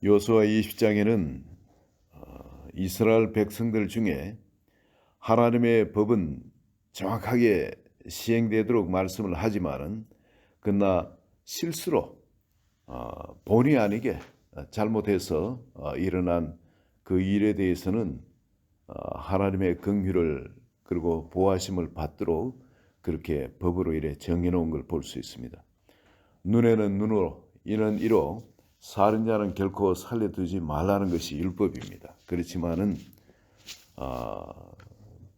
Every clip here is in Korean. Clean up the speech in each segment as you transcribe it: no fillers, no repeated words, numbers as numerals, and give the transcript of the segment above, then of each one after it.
여호수아 20장에는 이스라엘 백성들 중에 하나님의 법은 정확하게 시행되도록 말씀을 하지만은 그러나 실수로 본의 아니게 잘못해서 일어난 그 일에 대해서는 하나님의 긍휼을 그리고 보호하심을 받도록 그렇게 법으로 이래 정해놓은 걸 볼 수 있습니다. 눈에는 눈으로 이는 이로 살인자는 결코 살려두지 말라는 것이 율법입니다. 그렇지만은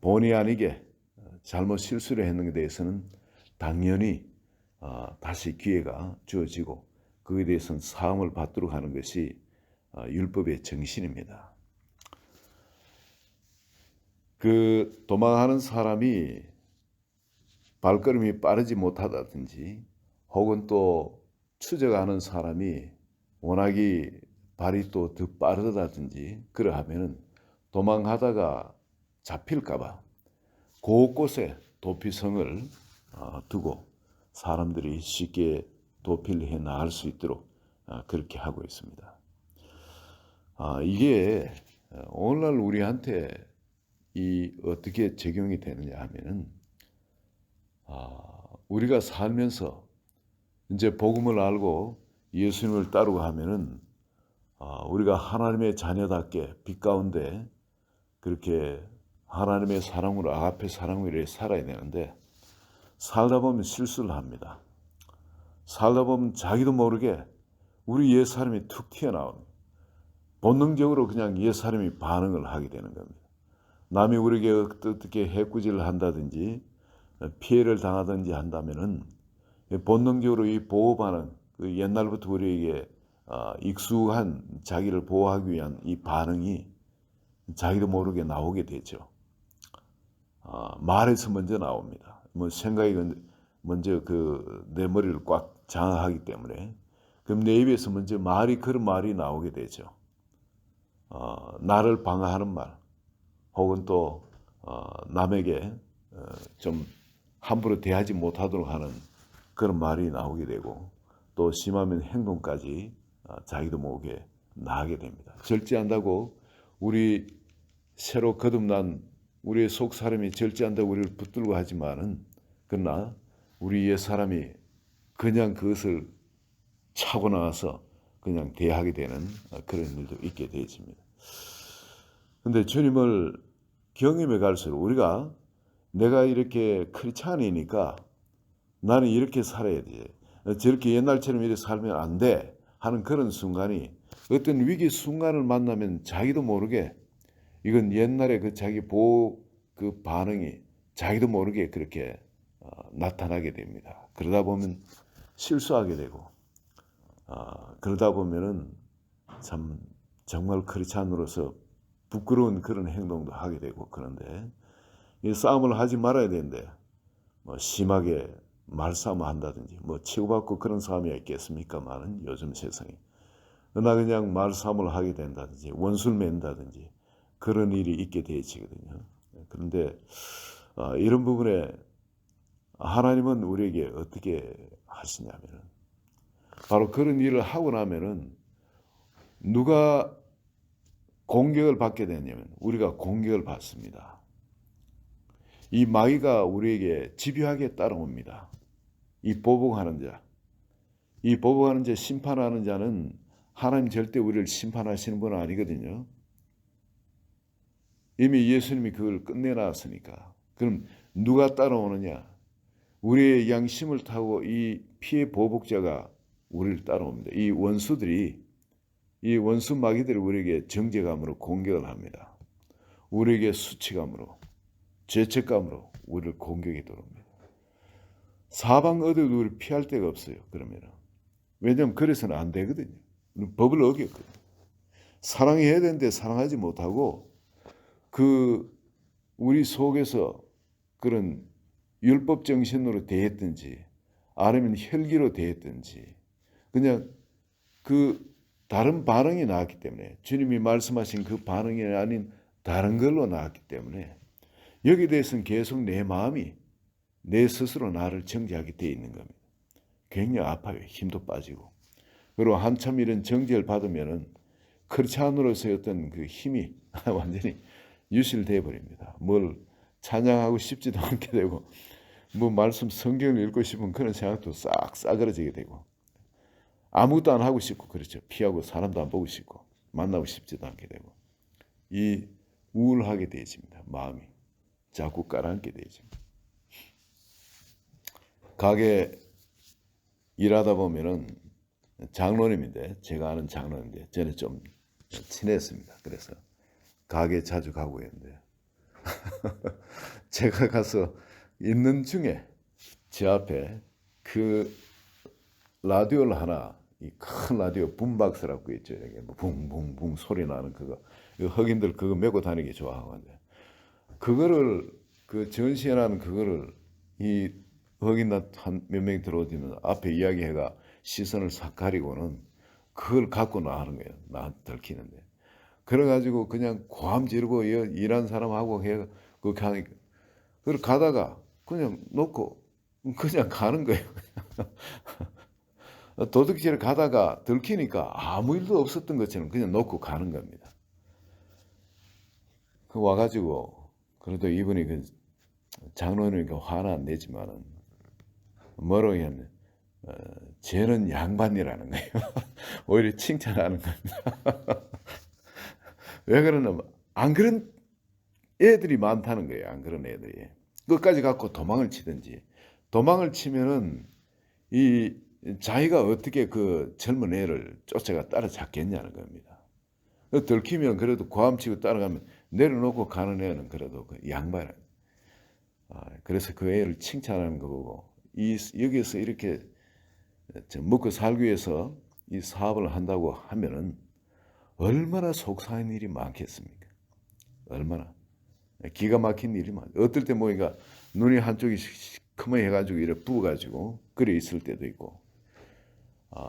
본의 아니게 잘못 실수를 했는 데 대해서는 당연히 다시 기회가 주어지고 그에 대해서는 사함을 받도록 하는 것이 율법의 정신입니다. 그 도망하는 사람이 발걸음이 빠르지 못하다든지 혹은 또 추적하는 사람이 워낙이 발이 또 더 빠르다든지 그러하면은 도망하다가 잡힐까봐 곳곳에 도피성을 두고 사람들이 쉽게 도피를 해 나갈 수 있도록 그렇게 하고 있습니다. 이게 오늘날 우리한테 어떻게 적용이 되느냐 하면은 우리가 살면서 이제 복음을 알고 예수님을 따르고 하면은 우리가 하나님의 자녀답게 빛 가운데 그렇게 하나님의 사랑으로 아가페 사랑으로 살아야 되는데 살다 보면 실수를 합니다. 살다 보면 자기도 모르게 우리 옛사람이 툭 튀어나옵니다. 본능적으로 그냥 옛사람이 반응을 하게 되는 겁니다. 남이 우리에게 어떻게 해꾸질을 한다든지 피해를 당하든지 한다면은 본능적으로 이 보호 반응, 그 옛날부터 우리에게 익숙한 자기를 보호하기 위한 이 반응이 자기도 모르게 나오게 되죠. 말에서 먼저 나옵니다. 뭐 생각이 먼저 내 머리를 꽉 장악하기 때문에 그럼 내 입에서 먼저 그런 말이 나오게 되죠. 나를 방어하는 말, 혹은 또 남에게 좀 함부로 대하지 못하도록 하는 그런 말이 나오게 되고 또 심하면 행동까지 자기도 모르게 나게 됩니다. 절제한다고 우리 새로 거듭난 우리의 속 사람이 절제한다고 우리를 붙들고 하지만은 그러나 우리 옛 사람이 그냥 그것을 차고 나와서 그냥 대하게 되는 그런 일도 있게 되어집니다. 근데 주님을 경험해 갈수록 우리가 내가 이렇게 크리스찬이니까 나는 이렇게 살아야 돼. 저렇게 옛날처럼 이렇게 살면 안 돼. 하는 그런 순간이 어떤 위기 순간을 만나면 자기도 모르게 이건 옛날에 그 자기 보호 그 반응이 자기도 모르게 그렇게 나타나게 됩니다. 그러다 보면 실수하게 되고 그러다 보면은 참 정말 크리스찬으로서 부끄러운 그런 행동도 하게 되고 그런데 이 싸움을 하지 말아야 되는데 뭐 심하게 말싸움 한다든지 뭐 치고받고 그런 싸움이 있겠습니까만은 요즘 세상에 그러나 그냥 말싸움을 하게 된다든지 원수를 맺는다든지 그런 일이 있게 되어지거든요. 그런데 이런 부분에 하나님은 우리에게 어떻게 하시냐면은 바로 그런 일을 하고 나면은 누가 공격을 받게 되냐면 우리가 공격을 받습니다. 이 마귀가 우리에게 집요하게 따라옵니다. 이 보복하는 자, 이 보복하는 자, 심판하는 자는 하나님 절대 우리를 심판하시는 분은 아니거든요. 이미 예수님이 그걸 끝내놨으니까. 그럼 누가 따라오느냐? 우리의 양심을 타고 이 피해 보복자가 우리를 따라옵니다. 이 원수 마귀들이 우리에게 정죄감으로 공격을 합니다. 우리에게 수치감으로, 죄책감으로 우리를 공격이 들어옵니다. 사방 어디도 우리를 피할 데가 없어요. 그러면 왜냐하면 그래서는 안 되거든요. 법을 어겼거든요. 사랑해야 되는데 사랑하지 못하고 우리 속에서 그런 율법 정신으로 대했든지 아니면 혈기로 대했든지 그냥 다른 반응이 나왔기 때문에 주님이 말씀하신 그 반응이 아닌 다른 걸로 나왔기 때문에 여기에 대해서는 계속 내 마음이 내 스스로 나를 정죄하게 되어 있는 겁니다. 굉장히 아파요. 힘도 빠지고. 그리고 한참 이런 정죄를 받으면은 크리스찬으로서의 어떤 그 힘이 완전히 유실되어 버립니다. 뭘 찬양하고 싶지도 않게 되고 뭐 말씀 성경을 읽고 싶은 그런 생각도 싹 싸그러지게 되고 아무것도 안 하고 싶고 그렇죠. 피하고 사람도 안 보고 싶고 만나고 싶지도 않게 되고 이 우울하게 되어집니다. 마음이 자꾸 가라앉게 되어집니다. 가게 일하다 보면은 장로님인데 제가 아는 장로인데 저는 좀 친했습니다. 그래서 가게 자주 가고 있는데 제가 가서 있는 중에 제 앞에 그 라디오를 하나 이 큰 라디오 붐박스라고 있죠. 이게 뭐 붕붕붕 소리 나는 그거 흑인들 그거 메고 다니기 좋아하는데 그거를 그 전시회라는 그거를 이 흑인 한 몇 명이 들어오면 앞에 이야기해가 시선을 싹 가리고는 그걸 갖고 나가는 거예요. 나한테 들키는데. 그래가지고 그냥 고함 지르고 일한 사람하고 해 그렇게 하니까 그걸 가다가 그냥 놓고 그냥 가는 거예요. 도둑질을 가다가 들키니까 아무 일도 없었던 것처럼 그냥 놓고 가는 겁니다. 그 와가지고 그래도 이분이 그 장로님이니까 화는 안 내지만은 뭐라고 했냐 쟤는 양반이라는 거예요. 오히려 칭찬하는 겁니다. 왜 그러냐면 안 그런 애들이 많다는 거예요. 안 그런 애들이 끝까지 갖고 도망을 치든지 도망을 치면은 이 자기가 어떻게 그 젊은 애를 쫓아가 따라잡겠냐는 겁니다. 들키면 그래도 고함치고 따라가면 내려놓고 가는 애는 그래도 그 양반은 그래서 그 애를 칭찬하는 거고 여기에서 이렇게 먹고 살기 위해서 이 사업을 한다고 하면은 얼마나 속상한 일이 많겠습니까? 얼마나 기가 막힌 일이 많아. 어떨 때 뭐니까 눈이 한쪽이 시커매해가지고 이렇게 부어가지고 그래 있을 때도 있고.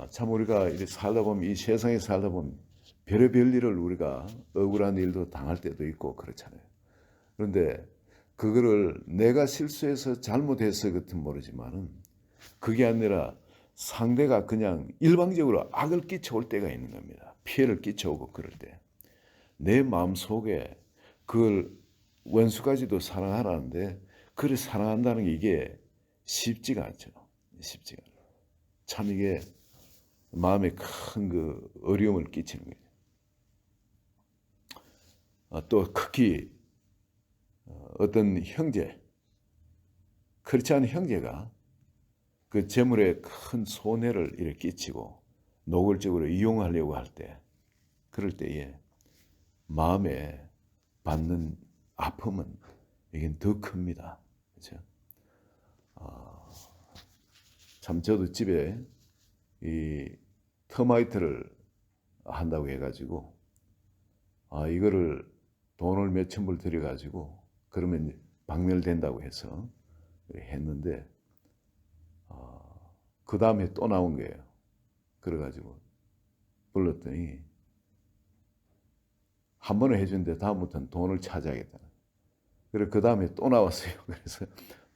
참 우리가 이렇게 살다 보면 이 세상에 살다 보면 별의별 일을 우리가 억울한 일도 당할 때도 있고 그렇잖아요. 그런데 그거를 내가 실수해서 잘못해서 그것은 모르지만은 그게 아니라 상대가 그냥 일방적으로 악을 끼쳐올 때가 있는 겁니다. 피해를 끼쳐오고 그럴 때. 내 마음속에 그걸 원수까지도 사랑하라는데 그를 사랑한다는 게 이게 쉽지가 않죠. 쉽지가 않아요. 참 이게 마음에 큰 그 어려움을 끼치는 거예요. 또 특히 어떤 형제, 그렇지 않은 형제가 그 재물에 큰 손해를 이렇게 끼치고 노골적으로 이용하려고 할 때, 그럴 때에 마음에 받는 아픔은 이게 더 큽니다. 그렇죠? 참 저도 집에 이 터마이트를 한다고 해가지고 이거를 돈을 몇천 불 들여가지고 그러면 박멸된다고 해서 했는데 그 다음에 또 나온 거예요. 그래가지고 불렀더니 한 번을 해준데 다음부터는 돈을 찾아야겠다. 그래 그 다음에 또 나왔어요. 그래서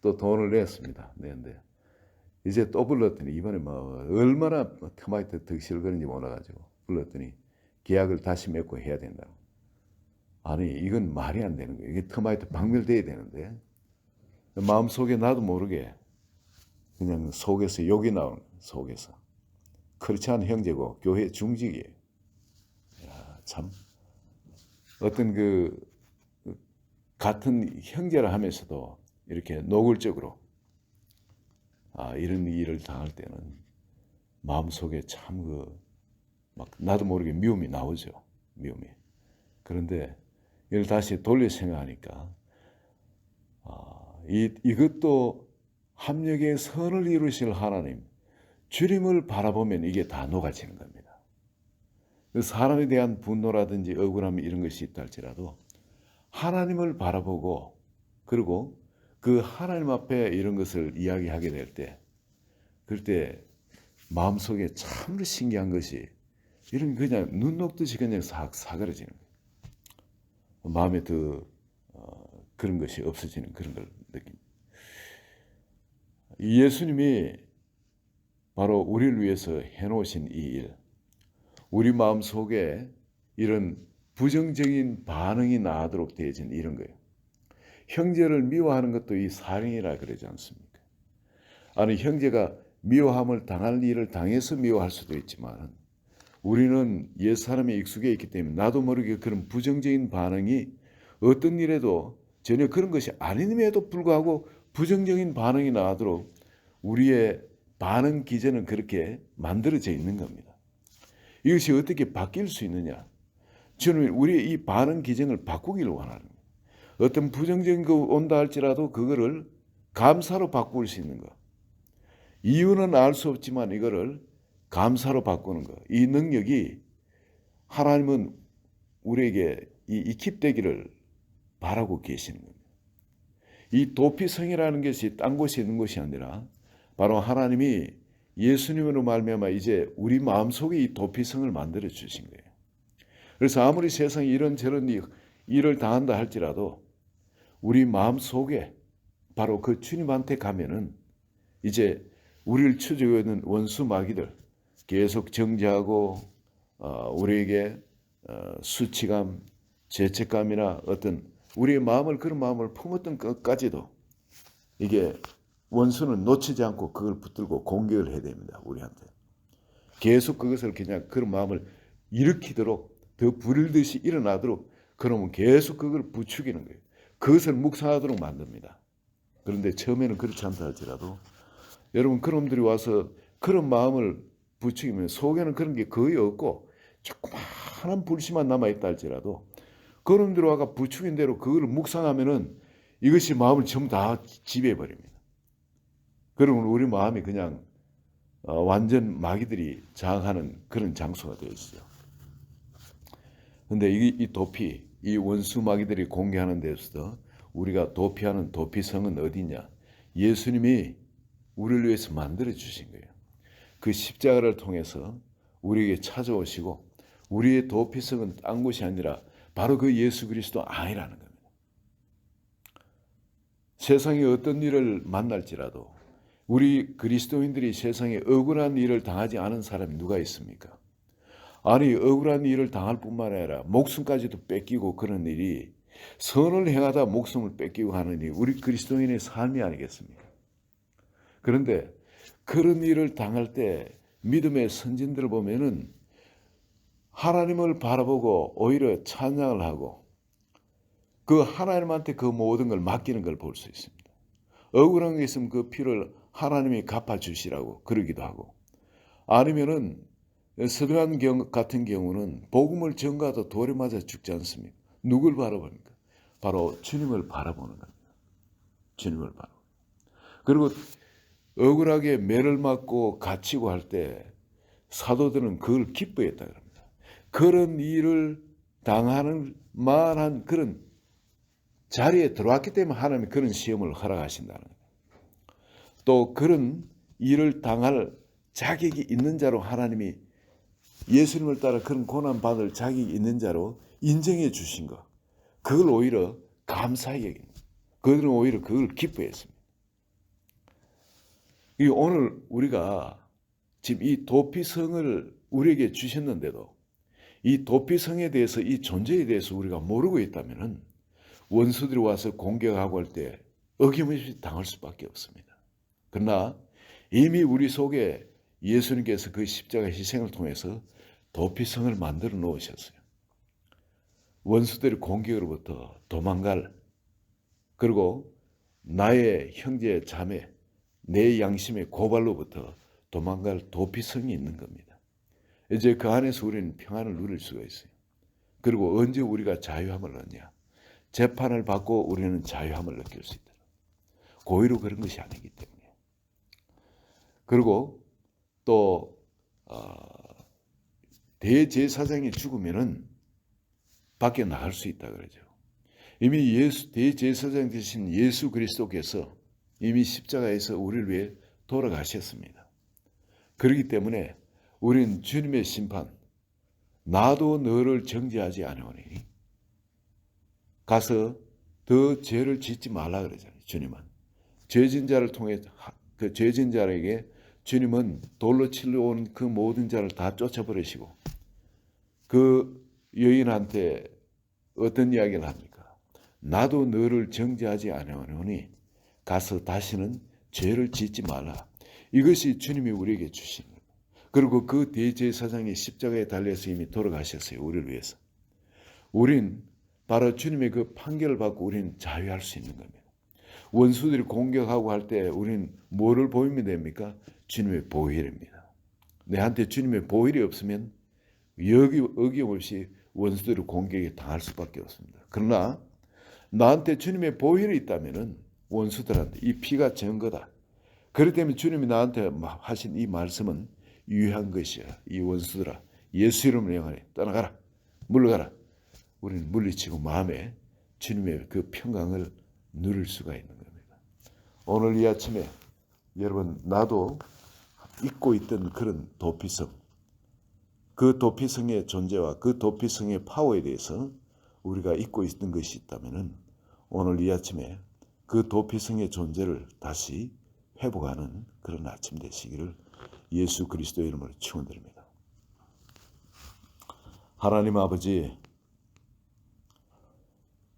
또 돈을 냈습니다. 냈는데 이제 또 불렀더니 이번에 뭐 얼마나 터마이트 득실거리는지 몰라가지고 불렀더니 계약을 다시 맺고 해야 된다고. 아니 이건 말이 안 되는 거예요. 이게 터마이트 박멸돼야 되는데 마음속에 나도 모르게 그냥 속에서 욕이 나오는 속에서 그렇지 않은 형제고 교회 중직이에요. 참 어떤 그 같은 형제라 하면서도 이렇게 노골적으로 이런 일을 당할 때는 마음속에 참 그 막 나도 모르게 미움이 나오죠. 미움이. 그런데 이걸 다시 돌려 생각하니까 이것도 합력의 선을 이루실 하나님 주님을 바라보면 이게 다 녹아지는 겁니다. 사람에 대한 분노라든지 억울함 이런 것이 있다 할지라도 하나님을 바라보고 그리고 그 하나님 앞에 이런 것을 이야기하게 될 때 그럴 때 마음속에 참으로 신기한 것이 이런 그냥 눈 녹듯이 그냥 싹 사그러지는 거예요. 마음에 더 그런 것이 없어지는 그런 걸 느낍니다. 예수님이 바로 우리를 위해서 해놓으신 이 일, 우리 마음속에 이런 부정적인 반응이 나도록 되어진 이런 거예요. 형제를 미워하는 것도 이 살인이라 그러지 않습니까? 아니 형제가 미워함을 당할 일을 당해서 미워할 수도 있지만 우리는 옛사람에 익숙해 있기 때문에 나도 모르게 그런 부정적인 반응이 어떤 일에도 전혀 그런 것이 아님에도 불구하고 부정적인 반응이 나도록 우리의 반응 기제는 그렇게 만들어져 있는 겁니다. 이것이 어떻게 바뀔 수 있느냐? 저는 우리의 이 반응 기제를 바꾸기를 원하는 거예요. 어떤 부정적인 거 온다 할지라도 그거를 감사로 바꿀 수 있는 거. 이유는 알 수 없지만 이거를 감사로 바꾸는 거. 이 능력이 하나님은 우리에게 익힙되기를 바라고 계시는 겁니다. 이 도피성이라는 것이 딴 곳에 있는 것이 아니라 바로 하나님이 예수님으로 말미암아 이제 우리 마음속에 이 도피성을 만들어 주신 거예요. 그래서 아무리 세상에 이런저런 일을 당한다 할지라도 우리 마음속에 바로 그 주님한테 가면은 이제 우리를 추적하고 있는 원수 마귀들 계속 정죄하고 우리에게 수치감, 죄책감이나 어떤 우리의 마음을 그런 마음을 품었던 것까지도 이게 원수는 놓치지 않고 그걸 붙들고 공격을 해야 됩니다. 우리한테. 계속 그것을 그냥 그런 마음을 일으키도록 더 불일듯이 일어나도록 그러면 계속 그걸 부추기는 거예요. 그것을 묵상하도록 만듭니다. 그런데 처음에는 그렇지 않다 할지라도 여러분 그놈들이 와서 그런 마음을 부추기면 속에는 그런 게 거의 없고 조그마한 불씨만 남아있다 할지라도 그놈들이 와가 부추긴 대로 그걸 묵상하면은 이것이 마음을 전부 다 지배해버립니다. 그러면 우리 마음이 그냥 완전 마귀들이 장악하는 그런 장소가 되어 있어요. 근데 이 도피, 이 원수 마귀들이 공개하는 데서도 우리가 도피하는 도피성은 어디냐? 예수님이 우리를 위해서 만들어 주신 거예요. 그 십자가를 통해서 우리에게 찾아오시고 우리의 도피성은 딴 곳이 아니라 바로 그 예수 그리스도 안이라는 겁니다. 세상에 어떤 일을 만날지라도 우리 그리스도인들이 세상에 억울한 일을 당하지 않은 사람이 누가 있습니까? 아니 억울한 일을 당할 뿐만 아니라 목숨까지도 뺏기고 그런 일이 선을 행하다 목숨을 뺏기고 하는 일이 우리 그리스도인의 삶이 아니겠습니까? 그런데 그런 일을 당할 때 믿음의 선진들을 보면은 하나님을 바라보고 오히려 찬양을 하고 그 하나님한테 그 모든 걸 맡기는 걸 볼 수 있습니다. 억울한 게 있으면 그 피를 하나님이 갚아주시라고 그러기도 하고 아니면은 서도한 같은 경우는 복음을 전가도 돌에 맞아 죽지 않습니까? 누굴 바라보니까? 바로 주님을 바라보는 겁니다. 주님을 바라보는. 그리고 억울하게 매를 맞고 갇히고 할 때 사도들은 그걸 기뻐했다 그럽니다. 그런 일을 당하는 만한 그런 자리에 들어왔기 때문에 하나님이 그런 시험을 허락하신다는 거예요. 또 그런 일을 당할 자격이 있는 자로 하나님이 예수님을 따라 그런 고난 받을 자격이 있는 자로 인정해 주신 것. 그걸 오히려 감사히 여깁니다. 그들은 오히려 그걸 기뻐했습니다. 오늘 우리가 지금 이 도피성을 우리에게 주셨는데도 이 도피성에 대해서 이 존재에 대해서 우리가 모르고 있다면 원수들이 와서 공격하고 할 때 어김없이 당할 수밖에 없습니다. 그러나 이미 우리 속에 예수님께서 그 십자가 희생을 통해서 도피성을 만들어 놓으셨어요. 원수들의 공격으로부터 도망갈 그리고 나의 형제 자매 내 양심의 고발로부터 도망갈 도피성이 있는 겁니다. 이제 그 안에서 우리는 평안을 누릴 수가 있어요. 그리고 언제 우리가 자유함을 얻냐? 재판을 받고 우리는 자유함을 느낄 수 있다. 고의로 그런 것이 아니기 때문에. 그리고 또 대제사장이 죽으면은 밖에 나갈 수 있다 그러죠. 이미 대제사장 되신 예수 그리스도께서 이미 십자가에서 우리를 위해 돌아가셨습니다. 그렇기 때문에 우리는 주님의 심판, 나도 너를 정죄하지 아니오니 가서 더 죄를 짓지 말라 그러잖아요. 주님은 죄진 자를 통해 그 죄진 자에게 주님은 돌로 치러 온 그 모든 자를 다 쫓아버리시고 그 여인한테 어떤 이야기를 합니까? 나도 너를 정죄하지 아니하노니 가서 다시는 죄를 짓지 말라. 이것이 주님이 우리에게 주신 겁니다. 그리고 그 대제사장이 십자가에 달려서 이미 돌아가셨어요. 우리를 위해서. 우린 바로 주님의 그 판결을 받고 우리는 자유할 수 있는 겁니다. 원수들이 공격하고 할 때 우리는 뭐를 보이면 됩니까? 주님의 보혈입니다. 내한테 주님의 보혈이 없으면 어김없이 원수들의 공격에 당할 수밖에 없습니다. 그러나 나한테 주님의 보혈이 있다면 원수들한테 이 피가 증거다. 그렇기 때문에 주님이 나한테 하신 이 말씀은 유효한 것이야. 이 원수들아, 예수 이름으로 영원히 떠나가라, 물러가라. 우리는 물리치고 마음에 주님의 그 평강을 누릴 수가 있는 겁니다. 오늘 이 아침에 여러분, 나도 잊고 있던 그런 도피성, 그 도피성의 존재와 그 도피성의 파워에 대해서 우리가 잊고 있던 것이 있다면 오늘 이 아침에 그 도피성의 존재를 다시 회복하는 그런 아침 되시기를 예수 그리스도의 이름으로 축원드립니다. 하나님 아버지,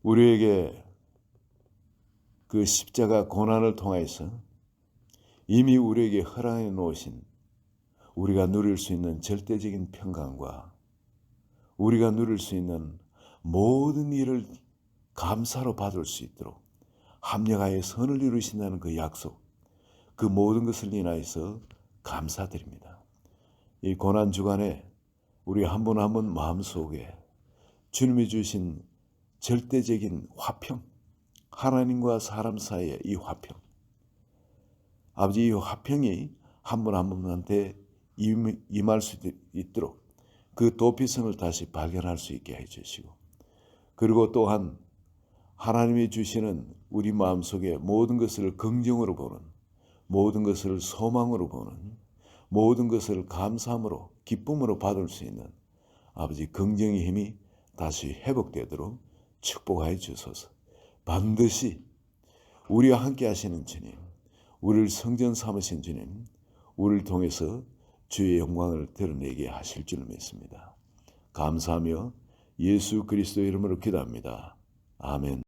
우리에게 그 십자가 고난을 통해서 이미 우리에게 허락해 놓으신 우리가 누릴 수 있는 절대적인 평강과 우리가 누릴 수 있는 모든 일을 감사로 받을 수 있도록 합력하여 선을 이루신다는 그 약속, 그 모든 것을 인하여서 감사드립니다. 이 고난 주간에 우리 한 분 한 분 마음속에 주님이 주신 절대적인 화평, 하나님과 사람 사이의 이 화평, 아버지, 이 화평이 한 분 한 분한테 임할 수 있도록 그 도피성을 다시 발견할 수 있게 해주시고, 그리고 또한 하나님이 주시는 우리 마음속에 모든 것을 긍정으로 보는, 모든 것을 소망으로 보는, 모든 것을 감사함으로 기쁨으로 받을 수 있는 아버지 긍정의 힘이 다시 회복되도록 축복하여 주소서. 반드시 우리와 함께 하시는 주님, 우리를 성전 삼으신 주님, 우리를 통해서 주의 영광을 드러내게 하실 줄 믿습니다. 감사하며 예수 그리스도의 이름으로 기도합니다. 아멘.